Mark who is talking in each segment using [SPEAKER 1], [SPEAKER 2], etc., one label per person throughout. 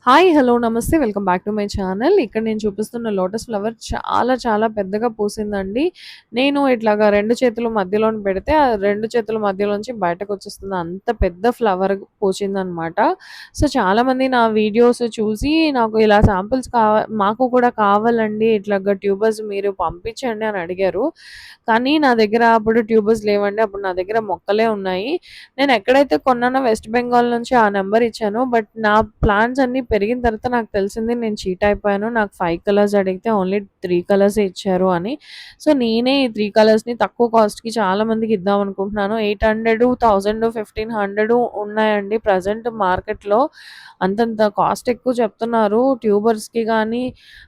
[SPEAKER 1] Hi! Hello! నమస్తే. Welcome back to my channel. ఇక్కడ నేను చూపిస్తున్న లోటస్ ఫ్లవర్ చాలా చాలా పెద్దగా పూసిందండి. నేను ఇట్లాగా 2 చేతుల మధ్యలోన పెడితే, ఆ 2 చేతుల మధ్యలోంచి బయటకొచ్చేస్తుంది. అంత పెద్ద ఫ్లవర్ పూసిందనమాట. సో, చాలామంది నా వీడియోస్ చూసి నాకు ఇలా శాంపిల్స్ మాకు కూడా కావాలండి ఇట్లాగా ట్యూబర్స్ మీరు పంపించండి అని అడిగారు. కానీ నా దగ్గర అప్పుడు ట్యూబర్స్ లేవండి. అప్పుడు నా దగ్గర మొక్కలే ఉన్నాయి. నేనెక్కడైతే కొన్నానో వెస్ట్ బెంగాల్ నుంచి ఆ నంబర్ ఇచ్చాను. బట్ నా ప్లాన్స్ అన్నీ పెరిగిన తర్వాత నాకు తెలిసింది నేను చీట్ అయిపోయాను. నాకు 5 కలర్స్ అడిగితే ఓన్లీ 3 కలర్సే ఇచ్చారు అని. సో, నేనే ఈ 3 కలర్స్‌ని తక్కువ కాస్ట్‌కి చాలా మందికి ఇద్దామనుకుంటున్నాను. 800, 1000, 1500 ఉన్నాయండి ప్రెజెంట్ మార్కెట్‌లో. అంతంత కాస్ట్ ఎక్కువ చెప్తున్నారు. ట్యూబర్స్‌కి గానీ,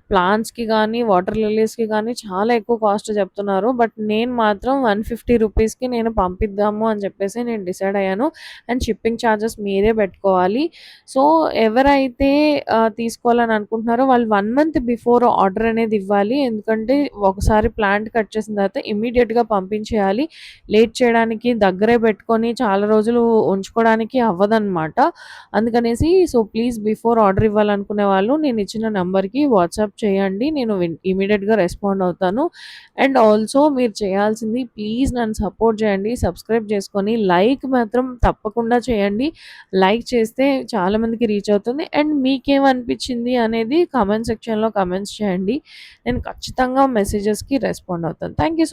[SPEAKER 1] ప్లాంట్స్‌కి గానీ, వాటర్ లిల్లీస్‌కి గానీ చాలా ఎక్కువ కాస్ట్ చెప్తున్నారు. బట్ నేను మాత్రం 150 రూపీస్‌కి నేను పంపిద్దాము అని చెప్పేసి నేను డిసైడ్ అయ్యాను. అండ్ షిప్పింగ్ చార్జెస్ మీరే పెట్టుకోవాలి. సో, ఎవరైతే తీసుకోవాలని అనుకుంటున్నారో వాళ్ళు 1 మంత్ బిఫోర్ ఆర్డర్ అనేది ఇవ్వాలి. ఎందుకంటే ఒకసారి ప్లాంట్ కట్ చేసిన తర్వాత ఇమ్మీడియేట్‌గా పంపించేయాలి. లేట్ చేయడానికి దగ్గరే పెట్టుకొని చాలా రోజులు ఉంచుకోవడానికి అవ్వదనమాట. అందుకనేసి ప్లీజ్ బిఫోర్ ఆర్డర్ ఇవ్వాలనుకునే వాళ్ళు నేను ఇచ్చిన నంబర్‌కి వాట్సాప్ చేయండి. నేను ఇమ్మీడియేట్‌గా రెస్పాండ్ అవుతాను. అండ్ ఆల్సో మీరు చేయాల్సింది ప్లీజ్ నన్ను సపోర్ట్ చేయండి. సబ్స్క్రైబ్ చేసుకొని లైక్ మాత్రం తప్పకుండా చేయండి. లైక్ చేస్తే చాలామందికి రీచ్ అవుతుంది. అండ్ మీకేమనిపించింది అనేది కామెంట్ సెక్షన్‌లో కామెంట్స్ చేయండి. నేను ఖచ్చితంగా మెసేజెస్‌కి రెస్పాండ్ అవుతాను. Thank you so